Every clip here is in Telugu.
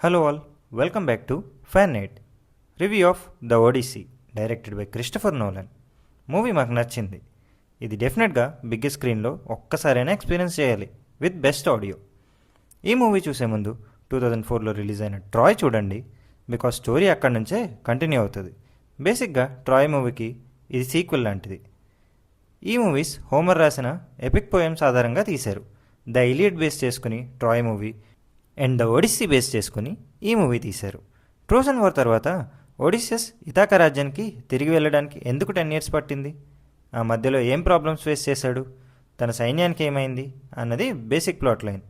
Hello all, welcome back to Fanate. Review of The Odyssey, directed by Christopher Nolan. Movie మాకు నచ్చింది. ఇది డెఫినెట్గా బిగ్గెస్ట్ స్క్రీన్లో ఒక్కసారైనా ఎక్స్పీరియన్స్ చేయాలి విత్ బెస్ట్ ఆడియో. ఈ మూవీ చూసే ముందు 2004లో రిలీజ్ అయిన ట్రాయ్ చూడండి, బికాస్ స్టోరీ అక్కడి నుంచే కంటిన్యూ అవుతుంది. బేసిక్గా ట్రాయ్ మూవీకి ఇది సీక్వెల్ లాంటిది. ఈ మూవీస్ హోమర్ రాసిన ఎపిక్ పోయమ్స్ ఆధారంగా తీశారు. ద ఇలియడ్ బేస్ చేసుకుని Troy movie and the Odyssey base చేసుకుని ఈ మూవీ తీశారు. ట్రోజన్ వార్ తర్వాత ఒడిస్సస్ ఇథాకా రాజ్యానికి తిరిగి వెళ్ళడానికి ఎందుకు 10 years పట్టింది, ఆ మధ్యలో ఏం ప్రాబ్లమ్స్ ఫేస్ చేశాడు, తన సైన్యానికి ఏమైంది అన్నది బేసిక్ ప్లాట్ లైన్.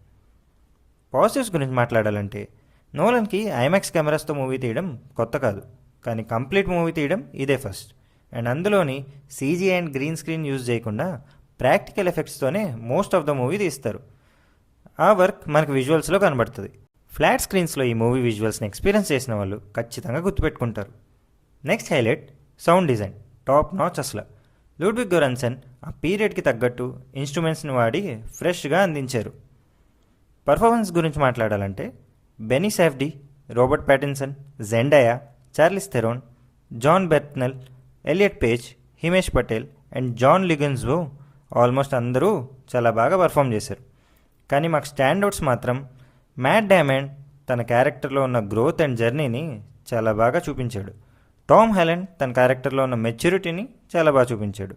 పాజిటివ్స్ గురించి మాట్లాడాలంటే నోలన్కి ఐమాక్స్ కెమెరాస్తో మూవీ తీయడం కొత్త కాదు, కానీ కంప్లీట్ మూవీ తీయడం ఇదే ఫస్ట్. అండ్ అందులోని CG and green screen use చేయకుండా ప్రాక్టికల్ ఎఫెక్ట్స్తోనే మోస్ట్ ఆఫ్ ద మూవీ తీస్తారు. ఆ వర్క్ మనకు విజువల్స్లో కనబడుతుంది. ఫ్లాట్ స్క్రీన్స్లో ఈ మూవీ విజువల్స్ని ఎక్స్పీరియన్స్ చేసిన వాళ్ళు ఖచ్చితంగా గుర్తుపెట్టుకుంటారు. Next highlight sound design, top notch అసలు. లూడ్విగ్ గొరన్సన్ ఆ పీరియడ్కి తగ్గట్టు ఇన్స్ట్రుమెంట్స్ని వాడి ఫ్రెష్గా అందించారు. పర్ఫార్మెన్స్ గురించి మాట్లాడాలంటే Benny Safdie, Robert Pattinson, Zendaya, Charlize Theron, John Bernthal, Elliot Page, Himesh Patel and John లిగన్స్వో ఆల్మోస్ట్ అందరూ చాలా బాగా పర్ఫామ్ చేశారు. కానీ మాకు స్టాండ్అవుట్స్ మాత్రం మ్యాట్ డామన్ తన క్యారెక్టర్లో ఉన్న గ్రోత్ అండ్ జర్నీని చాలా బాగా చూపించాడు. టామ్ హాలండ్ తన క్యారెక్టర్లో ఉన్న మెచ్యూరిటీని చాలా బాగా చూపించాడు.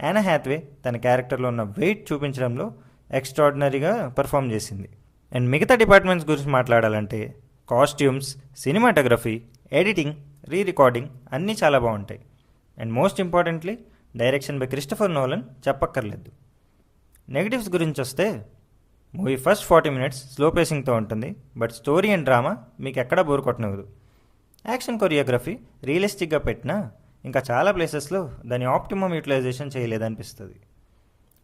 యానా హ్యాత్వే తన క్యారెక్టర్లో ఉన్న వెయిట్ చూపించడంలో ఎక్స్ట్రాడినరీగా పర్ఫామ్ చేసింది. అండ్ మిగతా డిపార్ట్మెంట్స్ గురించి మాట్లాడాలంటే కాస్ట్యూమ్స్, సినిమాటోగ్రఫీ, ఎడిటింగ్, రికార్డింగ్ అన్నీ చాలా బాగుంటాయి. And most importantly direction by Christopher Nolan చెప్పక్కర్లేదు. నెగిటివ్స్ గురించి వస్తే మూవీ ఫస్ట్ 40 minutes స్లో పేసింగ్తో ఉంటుంది, బట్ స్టోరీ అండ్ డ్రామా మీకు ఎక్కడా బోర్ కొట్టనివ్వదు. యాక్షన్ కొరియోగ్రఫీ రియలిస్టిక్గా పెట్టినా ఇంకా చాలా ప్లేసెస్లో దాని ఆప్టిమమ్ యూటిలైజేషన్ చేయలేదనిపిస్తుంది.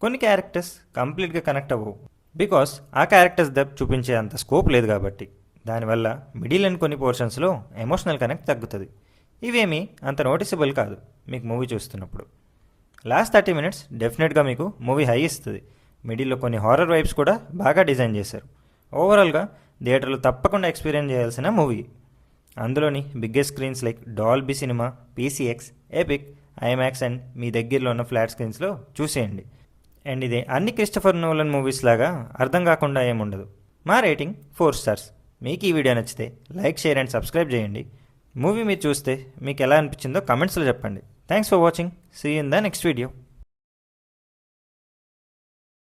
కొన్ని క్యారెక్టర్స్ కంప్లీట్గా కనెక్ట్ అవ్వవు, బికాస్ ఆ క్యారెక్టర్స్ డెప్త్ చూపించే అంత స్కోప్ లేదు కాబట్టి. దానివల్ల మిడిల్ అండ్ కొన్ని పోర్షన్స్లో ఎమోషనల్ కనెక్ట్ తగ్గుతుంది. ఇవేమీ అంత నోటిసబుల్ కాదు మీకు మూవీ చూస్తున్నప్పుడు. లాస్ట్ 30 minutes డెఫినెట్గా మీకు మూవీ హై ఇస్తుంది. మిడిల్లో కొన్ని హారర్ వైబ్స్ కూడా బాగా డిజైన్ చేశారు. ఓవరాల్గా థియేటర్లో తప్పకుండా ఎక్స్పీరియన్స్ చేయాల్సిన మూవీ. అందులోని biggest screens like Dolby cinema, PCX, epic, IMAX and మీ దగ్గరలో ఉన్న ఫ్లాట్ స్క్రీన్స్లో చూసేయండి. అండ్ ఇదే అన్ని క్రిస్టఫర్ నోలన్ మూవీస్ లాగా అర్థం కాకుండా ఏముండదు. మా రేటింగ్ 4 stars. మీకు ఈ వీడియో నచ్చితే లైక్, షేర్ అండ్ సబ్స్క్రైబ్ చేయండి. మూవీ మీరు చూస్తే మీకు ఎలా అనిపించిందో కమెంట్స్లో చెప్పండి. Thanks for watching. See you in the next video.